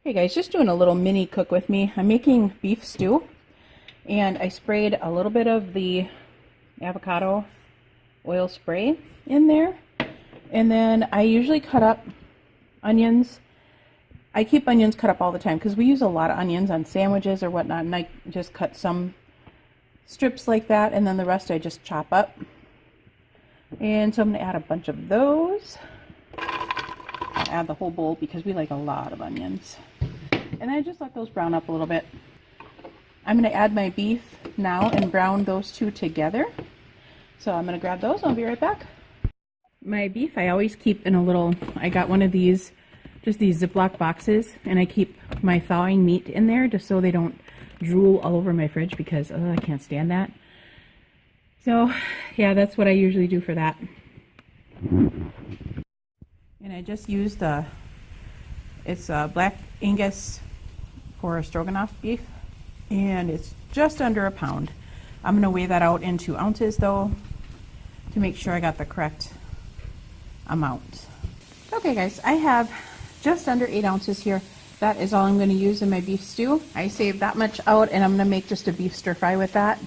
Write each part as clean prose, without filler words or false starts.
Hey guys, just doing a little mini cook with me. I'm making beef stew, and I sprayed a little bit of the avocado oil spray in there, and then I usually cut up onions. I keep onions cut up all the time because we use a lot of onions on sandwiches or whatnot, and I just cut some strips like that, and then the rest I just chop up. And so I'm going to add a bunch of those. I'll add the whole bowl because we like a lot of onions. And I just let those brown up a little bit. I'm going to add my beef now and brown those two together. So I'm going to grab those. I'll be right back. My beef I always keep in a little, I got one of these, just these Ziploc boxes, and I keep my thawing meat in there just so they don't drool all over my fridge because I can't stand that. So yeah, that's what I usually do for that. And I just used it's Black Angus for stroganoff beef, and it's just under a pound. I'm going to weigh that out in 2 ounces though to make sure I got the correct amount. Okay guys, I have just under 8 ounces here. That is all I'm going to use in my beef stew. I saved that much out, and I'm going to make just a beef stir fry with that.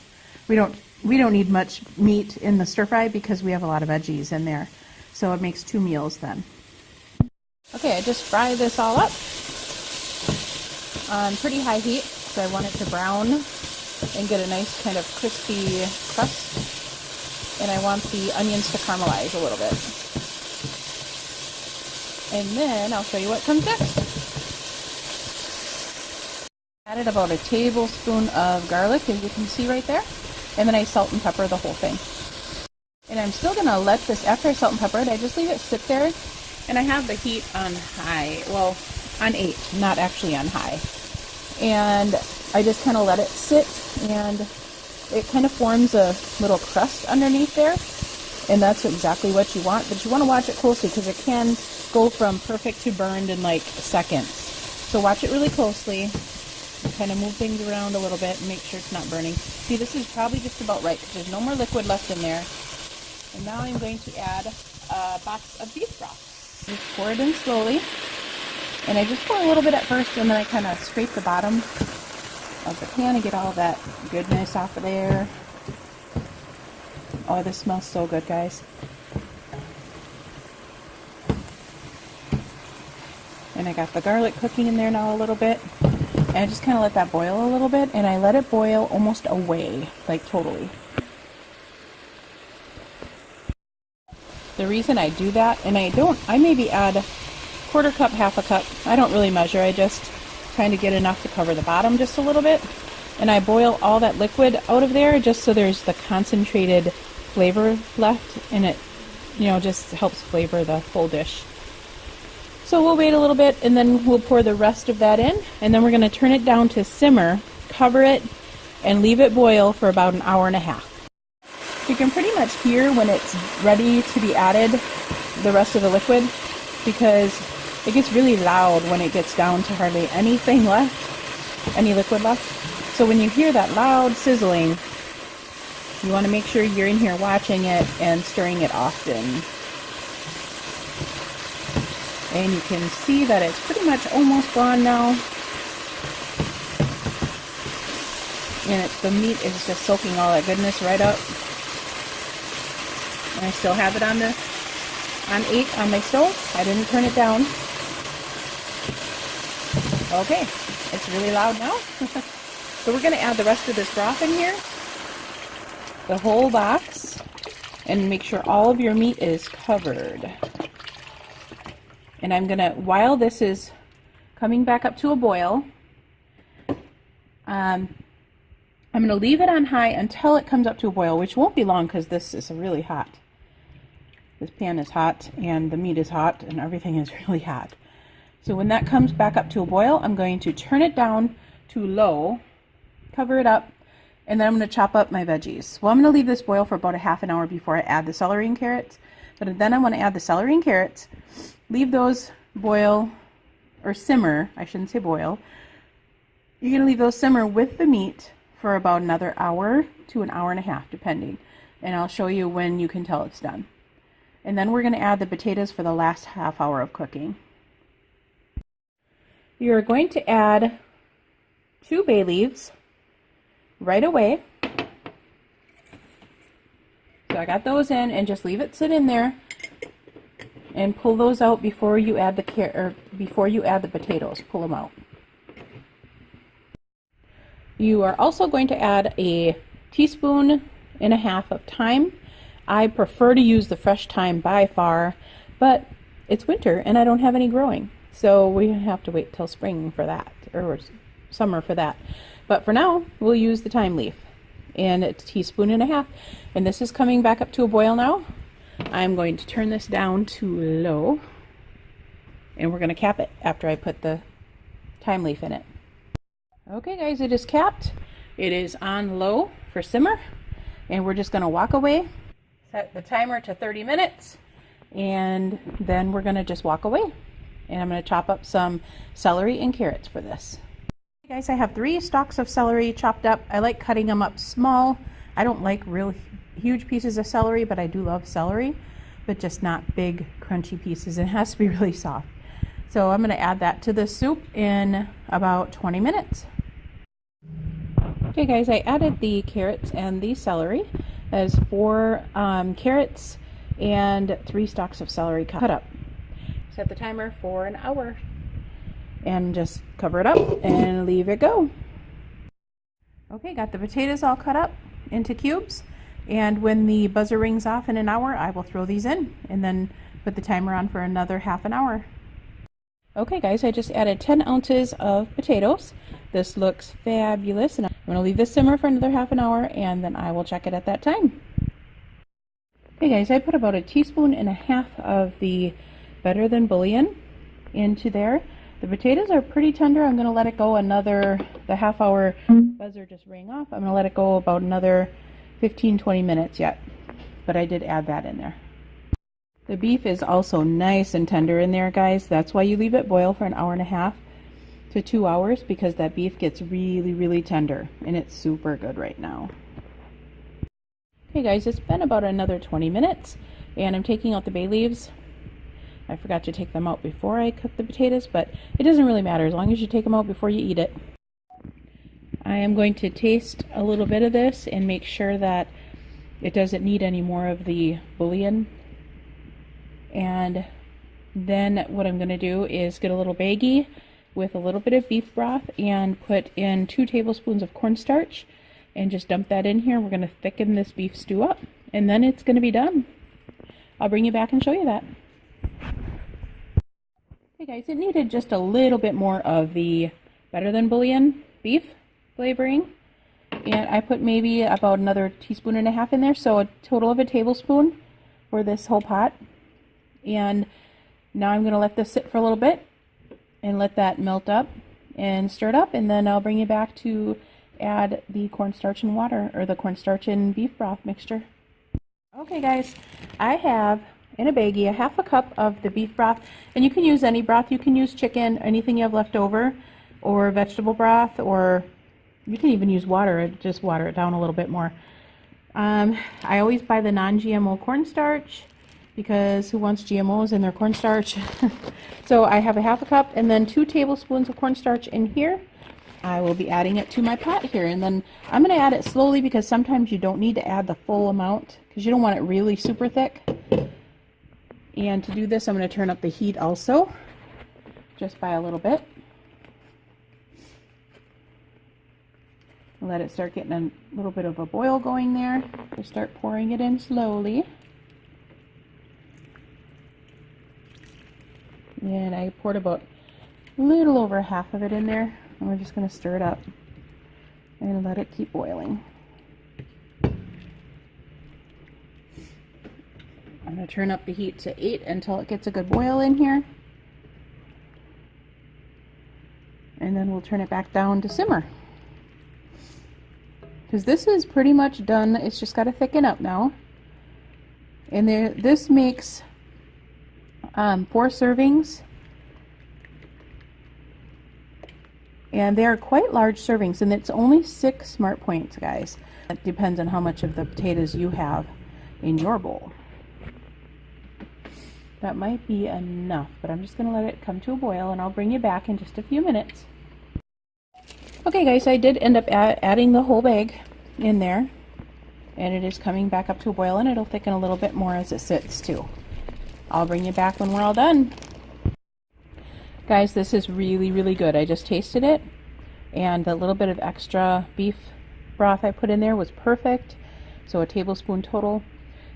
We don't need much meat in the stir fry because we have a lot of veggies in there, so it makes 2 meals then. Okay, I just fry this all up on pretty high heat, so I want it to brown and get a nice kind of crispy crust. And I want the onions to caramelize a little bit. And then I'll show you what comes next. Added about a tablespoon of garlic, as you can see right there. And then I salt and pepper the whole thing. And I'm still going to let this, after I salt and pepper it, I just leave it sit there. And I have the heat on high, well, on 8, not actually on high. And I just kind of let it sit, and it kind of forms a little crust underneath there. And that's exactly what you want, but you want to watch it closely because it can go from perfect to burned in like seconds. So watch it really closely, and kind of move things around a little bit and make sure it's not burning. See, this is probably just about right because there's no more liquid left in there. And now I'm going to add a box of beef broth. Just pour it in slowly, and I just pour a little bit at first, and then I kind of scrape the bottom of the pan and get all that goodness off of there. Oh, this smells so good, guys. And I got the garlic cooking in there now a little bit, and I just kind of let that boil a little bit, and I let it boil almost away, like totally. The reason I do that, and I maybe add 1/4 cup, 1/2 cup. I don't really measure. I just kind of get enough to cover the bottom just a little bit. And I boil all that liquid out of there just so there's the concentrated flavor left, and it, just helps flavor the whole dish. So we'll wait a little bit, and then we'll pour the rest of that in, and then we're going to turn it down to simmer, cover it, and leave it boil for about 1.5 hours. You can pretty much hear when it's ready to be added, the rest of the liquid, because it gets really loud when it gets down to hardly anything left, any liquid left. So when you hear that loud sizzling, you want to make sure you're in here watching it and stirring it often. And you can see that it's pretty much almost gone now. And the meat is just soaking all that goodness right up. And I still have it on 8 on my stove. I didn't turn it down. Okay, it's really loud now. So we're going to add the rest of this broth in here, the whole box, and make sure all of your meat is covered. And I'm going to, while this is coming back up to a boil, I'm going to leave it on high until it comes up to a boil, which won't be long because this is really hot. This pan is hot, and the meat is hot, and everything is really hot. So when that comes back up to a boil, I'm going to turn it down to low, cover it up, and then I'm going to chop up my veggies. Well, I'm going to leave this boil for about 1/2 hour before I add the celery and carrots. But then I want to add the celery and carrots, leave those boil, or simmer, I shouldn't say boil. You're going to leave those simmer with the meat for about another 1 hour to 1.5 hours, depending. And I'll show you when you can tell it's done. And then we're going to add the potatoes for the last 1/2 hour of cooking. You're going to add 2 bay leaves right away. So I got those in, and just leave it sit in there and pull those out before you add the potatoes. Pull them out. You are also going to add a 1.5 teaspoons of thyme. I prefer to use the fresh thyme by far, but it's winter and I don't have any growing, so we have to wait till spring for that, or summer for that. But for now, we'll use the thyme leaf, and it's 1.5 teaspoons. And this is coming back up to a boil now. I'm going to turn this down to low, and we're going to cap it after I put the thyme leaf in it. Okay guys, it is capped. It is on low for simmer, and we're just going to walk away. Set the timer to 30 minutes, and then we're going to just walk away. And I'm going to chop up some celery and carrots for this. Okay guys, I have 3 stalks of celery chopped up. I like cutting them up small. I don't like real huge pieces of celery, but I do love celery, but just not big crunchy pieces. It has to be really soft. So I'm going to add that to the soup in about 20 minutes. Okay guys, I added the carrots and the celery. That is 4 carrots and 3 stalks of celery cut up. Set the timer for an hour and just cover it up and leave it go. Okay, got the potatoes all cut up into cubes, and when the buzzer rings off in an hour, I will throw these in and then put the timer on for another half an hour. Okay guys, I just added 10 ounces of potatoes. This looks fabulous, and I'm going to leave this simmer for another half an hour, and then I will check it at that time. Okay guys, I put about 1.5 teaspoons of the better than bullion into there. The potatoes are pretty tender. I'm going to let it go the half hour buzzer just rang off. I'm going to let it go about another 15-20 minutes yet, but I did add that in there. The beef is also nice and tender in there, guys. That's why you leave it boil for 1.5 hours to 2 hours, because that beef gets really, really tender, and it's super good right now. Okay guys, it's been about another 20 minutes, and I'm taking out the bay leaves. I forgot to take them out before I cook the potatoes, but it doesn't really matter as long as you take them out before you eat it. I am going to taste a little bit of this and make sure that it doesn't need any more of the bullion. And then what I'm going to do is get a little baggie with a little bit of beef broth and put in 2 tablespoons of cornstarch and just dump that in here. We're going to thicken this beef stew up, and then it's going to be done. I'll bring you back and show you that. Okay guys, it needed just a little bit more of the better than bullion beef flavoring, and I put maybe about another 1.5 teaspoons in there, so a total of 1 tablespoon for this whole pot. And now I'm going to let this sit for a little bit and let that melt up and stir it up, and then I'll bring you back to add the cornstarch and water, or the cornstarch and beef broth mixture. Okay guys, I have in a baggie 1/2 cup of the beef broth, and you can use any broth. You can use chicken, anything you have left over, or vegetable broth, or you can even use water. Just water it down a little bit more. I always buy the non-GMO cornstarch, because who wants GMOs in their cornstarch? So I have 1/2 cup and then 2 tablespoons of cornstarch in here. I will be adding it to my pot here, and then I'm going to add it slowly, because sometimes you don't need to add the full amount because you don't want it really super thick. And to do this, I'm going to turn up the heat also, just by a little bit. Let it start getting a little bit of a boil going there. Just start pouring it in slowly. And I poured about a little over half of it in there, and we're just going to stir it up and let it keep boiling. I'm going to turn up the heat to 8 until it gets a good boil in here. And then we'll turn it back down to simmer. Because this is pretty much done. It's just got to thicken up now. And this makes 4 servings. And they are quite large servings, and it's only 6 smart points, guys. It depends on how much of the potatoes you have in your bowl. that might be enough, but I'm just going to let it come to a boil and I'll bring you back in just a few minutes. Okay guys, I did end up adding the whole bag in there, and it is coming back up to a boil, and it'll thicken a little bit more as it sits too. I'll bring you back when we're all done. Guys, this is really, really good. I just tasted it, and the little bit of extra beef broth I put in there was perfect. So a tablespoon total,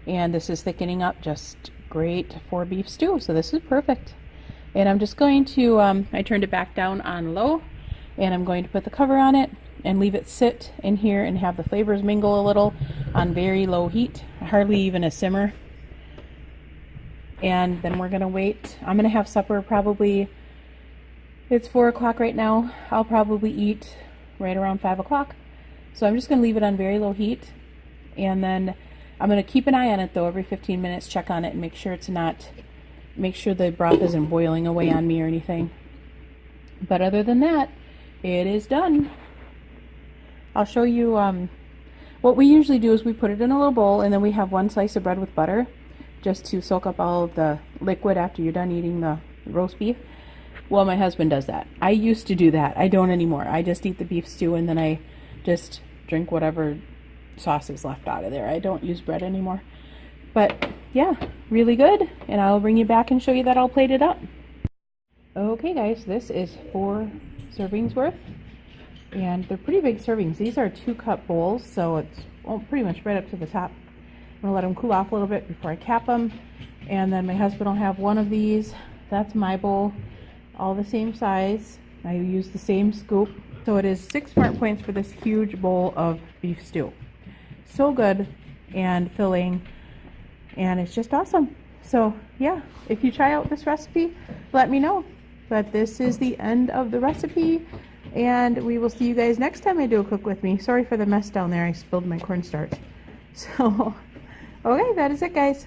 and this is thickening up just great for beef stew. So this is perfect. And I'm just going to, I turned it back down on low, and I'm going to put the cover on it and leave it sit in here and have the flavors mingle a little on very low heat, hardly even a simmer. And then we're gonna wait. I'm gonna have supper probably, it's 4 o'clock right now. I'll probably eat right around 5 o'clock. So I'm just gonna leave it on very low heat, and then I'm gonna keep an eye on it though every 15 minutes, check on it and make sure make sure the broth isn't boiling away on me or anything. But other than that, it is done. I'll show you, what we usually do is we put it in a little bowl, and then we have 1 slice of bread with butter just to soak up all of the liquid after you're done eating the roast beef. Well, my husband does that. I used to do that. I don't anymore. I just eat the beef stew, and then I just drink whatever sauce is left out of there. I don't use bread anymore. But yeah, really good. And I'll bring you back and show you that all plated up. Okay guys, this is 4 servings worth. And they're pretty big servings. These are 2-cup bowls, so it's pretty much right up to the top. I'm gonna let them cool off a little bit before I cap them. And then my husband will have 1 of these. That's my bowl, all the same size. I use the same scoop. So it is 6 smart points for this huge bowl of beef stew. So good and filling, and it's just awesome. So yeah, if you try out this recipe, let me know. But this is the end of the recipe, and we will see you guys next time I do a cook with me. Sorry for the mess down there. I spilled my cornstarch. So okay, that is it guys.